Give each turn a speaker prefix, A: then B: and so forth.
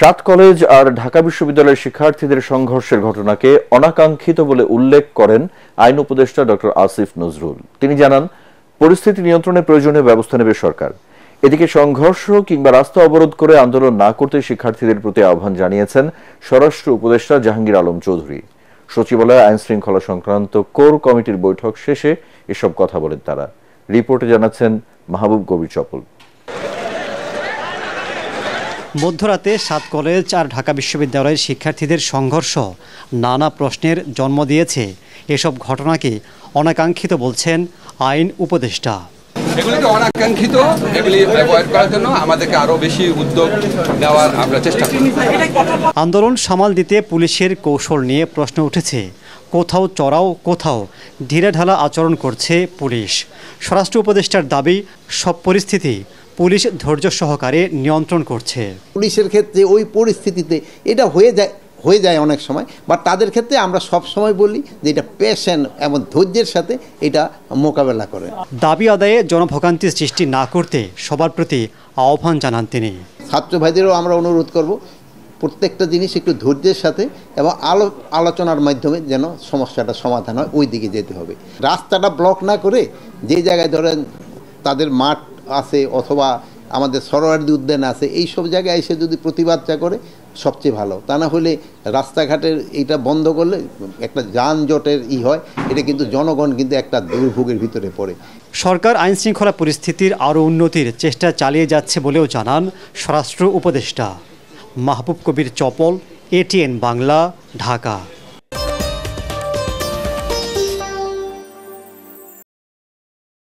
A: সাত কলেজ আর ঢাকা বিশ্ববিদ্যালয়ের শিক্ষার্থীদের সংঘর্ষের ঘটনাকে অনাকাঙ্ক্ষিত বলে উল্লেখ করেন আইন উপদেষ্টা ডক্টর আসিফ নজরুল। তিনি জানান, পরিস্থিতি নিয়ন্ত্রণে প্রয়োজনীয় ব্যবস্থা নেবে সরকার। এদিকে সংঘর্ষ কিংবা রাস্তা অবরোধ করে আন্দোলন না করতে শিক্ষার্থীদের প্রতি আহ্বান জানিয়েছেন স্বরাষ্ট্র উপদেষ্টা জাহাঙ্গীর আলম চৌধুরী। সচিবালয়ে আইন শৃঙ্খলা সংক্রান্ত কোর কমিটির বৈঠক শেষে এসব কথা বলেন তারা। রিপোর্টে জানাচ্ছেন মাহবুব কবির চপল।
B: মধ্যরাতে সাত কলেজ আর ঢাকা বিশ্ববিদ্যালয়ের শিক্ষার্থীদের সংঘর্ষ নানা প্রশ্নের জন্ম দিয়েছে। এসব ঘটনাকে অনাকাঙ্ক্ষিত বলছেন আইন উপদেষ্টা।
C: এগুলিকে অনাকাঙ্ক্ষিত, এগুলি অ্যাভয়েড করার জন্য আমাদেরকে আরও বেশি উদ্যোগ নেওয়ার আমরা চেষ্টা করি।
B: আন্দোলন সামাল দিতে পুলিশের কৌশল নিয়ে প্রশ্ন উঠেছে। কোথাও চড়াও, কোথাও ঢিলেঢালা আচরণ করছে পুলিশ। স্বরাষ্ট্র উপদেষ্টার দাবি, সব পরিস্থিতি পুলিশ ধৈর্য সহকারে নিয়ন্ত্রণ করছে।
D: পুলিশের ক্ষেত্রে ওই পরিস্থিতিতে এটা হয়ে যায় অনেক সময়, বা তাদের ক্ষেত্রে আমরা সব সময় বলি যে এটা পেশেন্ট এবং ধৈর্যের সাথে এটা মোকাবেলা করে।
B: দাবি আদায়ে জনভোগান্তি সৃষ্টি না করতে সবার প্রতি আহ্বান জানান তিনি।
D: ছাত্র ভাইদেরও আমরা অনুরোধ করব, প্রত্যেকটা জিনিস একটু ধৈর্যের সাথে এবং আলোচনার মাধ্যমে যেন সমস্যাটা সমাধান হয়, ওই দিকে যেতে হবে। রাস্তাটা ব্লক না করে যে জায়গায় ধরেন তাদের মাঠ আছে অথবা আমাদের সরোয়ার্দী উদ্যান আছে, এই সব জায়গায় এসে যদি প্রতিবাদটা করে সবচেয়ে ভালো। তা না হলে রাস্তাঘাটের এটা বন্ধ করলে একটা যানজটের হয়, এটা কিন্তু জনগণ কিন্তু একটা দুর্ভোগের ভিতরে পড়ে।
B: সরকার আইন শৃঙ্খলা পরিস্থিতির আরও উন্নতির চেষ্টা চালিয়ে যাচ্ছে বলেও জানান স্বরাষ্ট্র উপদেষ্টা। মাহবুব কবির চপল, ATN বাংলা, ঢাকা।